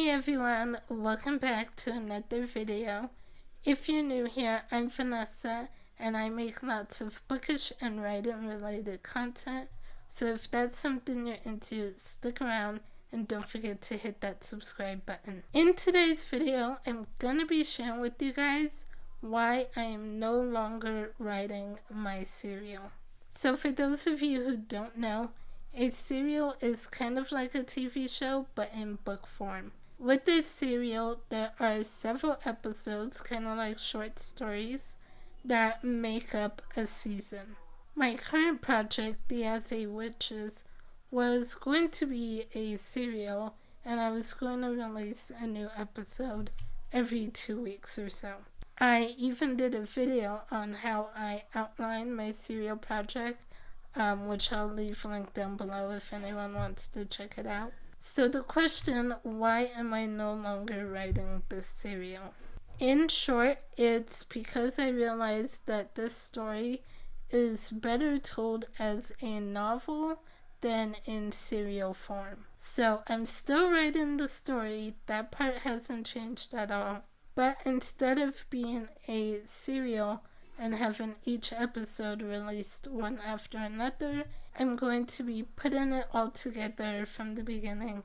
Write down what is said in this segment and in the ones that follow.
Hey everyone, welcome back to another video. If you're new here, I'm Vanessa and I make lots of bookish and writing related content. So if that's something you're into, stick around and don't forget to hit that subscribe button. In today's video, I'm gonna be sharing with you guys why I am no longer writing my serial. So for those of you who don't know, a serial is kind of like a TV show, but in book form. With this serial, there are several episodes, kind of like short stories, that make up a season. My current project, The As a Witches, was going to be a serial, and I was going to release a new episode every 2 weeks or so. I even did a video on how I outlined my serial project, which I'll leave linked down below if anyone wants to check it out. So the question, why am I no longer writing this serial? In short, it's because I realized that this story is better told as a novel than in serial form. So I'm still writing the story, that part hasn't changed at all. But instead of being a serial and having each episode released one after another, I'm going to be putting it all together from the beginning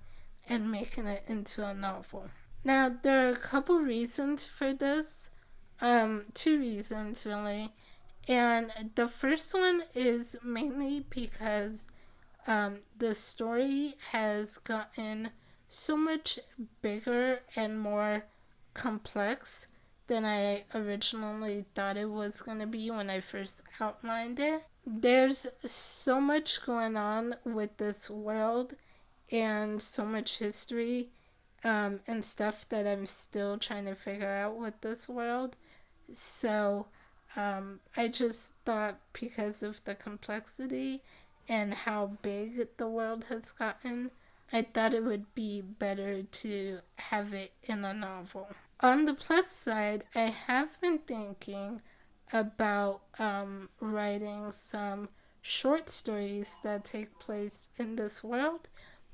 and making it into a novel. Now, there are a couple reasons for this. 2 reasons really. And the first one is mainly because the story has gotten so much bigger and more complex than I originally thought it was going to be when I first outlined it. There's so much going on with this world and so much history and stuff that I'm still trying to figure out with this world. So I just thought because of the complexity and how big the world has gotten, I thought it would be better to have it in a novel. On the plus side, I have been thinking about writing some short stories that take place in this world,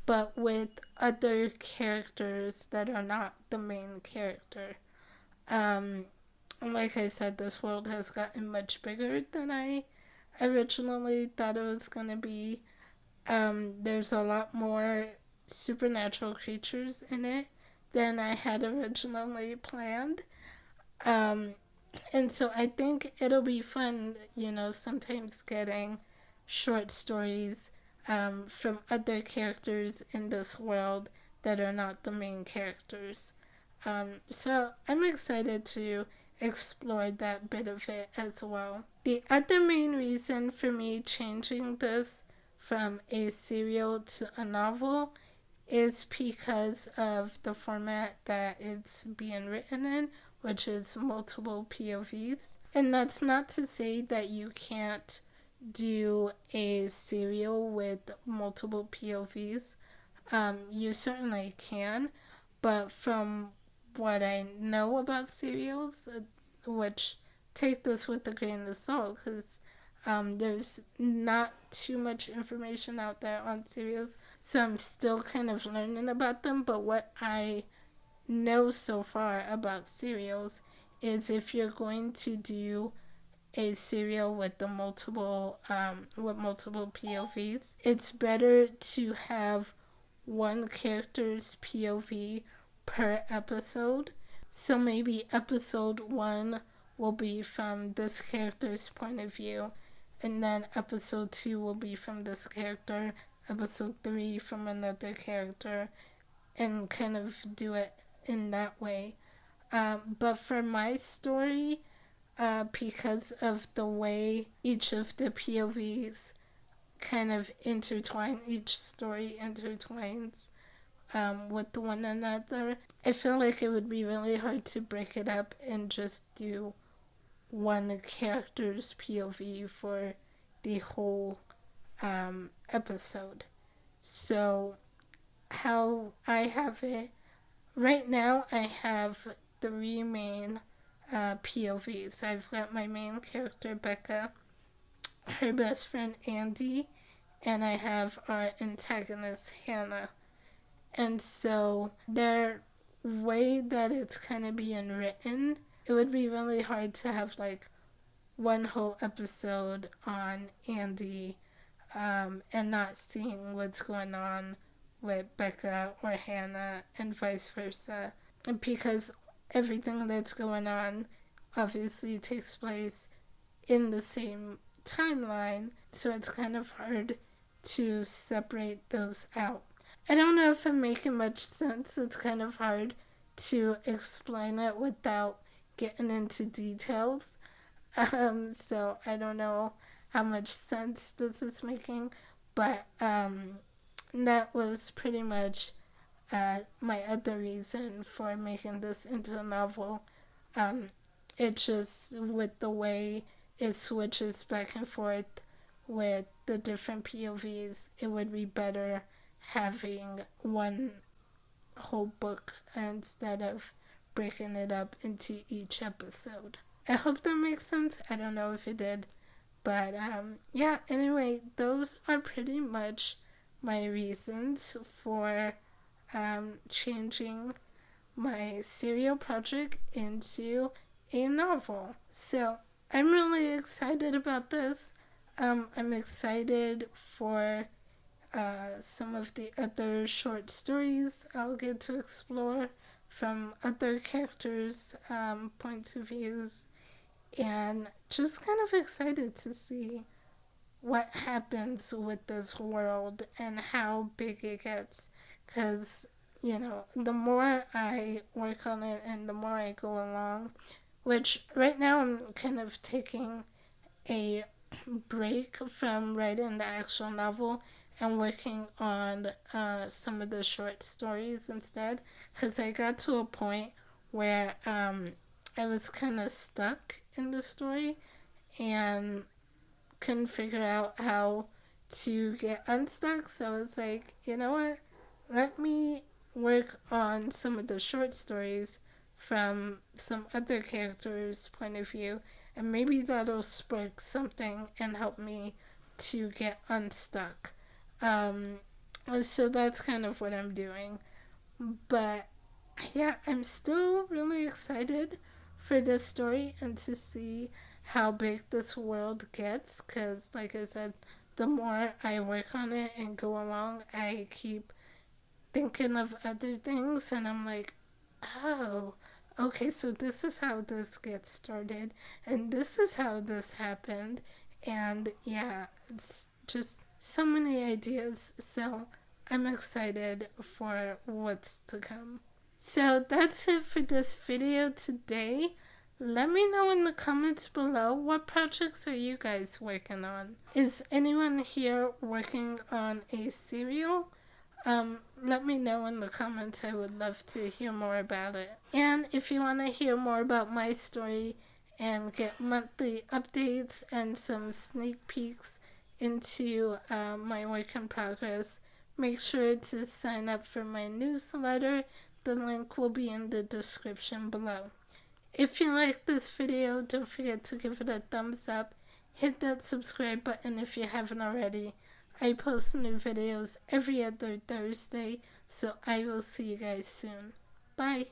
but with other characters that are not the main character. Like I said, this world has gotten much bigger than I originally thought it was going to be. There's a lot more supernatural creatures in it than I had originally planned. And so I think it'll be fun, sometimes getting short stories from other characters in this world that are not the main characters. So I'm excited to explore that bit of it as well. The other main reason for me changing this from a serial to a novel is because of the format that it's being written in, which is multiple POVs. And that's not to say that you can't do a serial with multiple POVs. You certainly can, but from what I know about serials, which take this with a grain of salt, because there's not too much information out there on serials, so I'm still kind of learning about them. But what I know so far about serials is if you're going to do a serial with the multiple POVs, it's better to have one character's POV per episode. So maybe episode 1 will be from this character's point of view, and then episode 2 will be from this character, episode 3 from another character, and kind of do it in that way. But for my story, because of the way each of the POVs kind of intertwine, each story intertwines with one another, I feel like it would be really hard to break it up and just do one character's POV for the whole episode. So how I have it right now, I have 3 main POVs. I've got my main character Becca, her best friend Andy, and I have our antagonist Hannah. And so they're way that it's kind of being written, it would be really hard to have like one whole episode on Andy, and not seeing what's going on with Becca or Hannah and vice versa. Because everything that's going on obviously takes place in the same timeline, so it's kind of hard to separate those out. I don't know if I'm making much sense. It's kind of hard to explain it without getting into details. So I don't know how much sense this is making, but that was pretty much my other reason for making this into a novel. Um, it just, with the way it switches back and forth with the different POVs, it would be better having one whole book instead of breaking it up into each episode. I hope that makes sense. I don't know if it did. But yeah, anyway, those are pretty much my reasons for changing my serial project into a novel. So I'm really excited about this. I'm excited for some of the other short stories I'll get to explore from other characters' points of views, and just kind of excited to see what happens with this world and how big it gets. Because, the more I work on it and the more I go along, which right now I'm kind of taking a break from writing the actual novel and working on some of the short stories instead, because I got to a point where I was kind of stuck in the story and couldn't figure out how to get unstuck. So I was like, you know what? Let me work on some of the short stories from some other characters' point of view, and maybe that'll spark something and help me to get unstuck. Um, so that's kind of what I'm doing. But yeah, I'm still really excited for this story and to see how big this world gets, because, like I said, the more I work on it and go along, I keep thinking of other things, and I'm like, oh, okay, so this is how this gets started, and this is how this happened, and yeah, it's just so many ideas, so I'm excited for what's to come. So that's it for this video today. Let me know in the comments below, what projects are you guys working on? Is anyone here working on a serial? Let me know in the comments. I would love to hear more about it. And if you want to hear more about my story and get monthly updates and some sneak peeks into my work in progress, make sure to sign up for my newsletter. The link will be in the description below. If you like this video, don't forget to give it a thumbs up. Hit that subscribe button if you haven't already. I post new videos every other Thursday, so I will see you guys soon. Bye.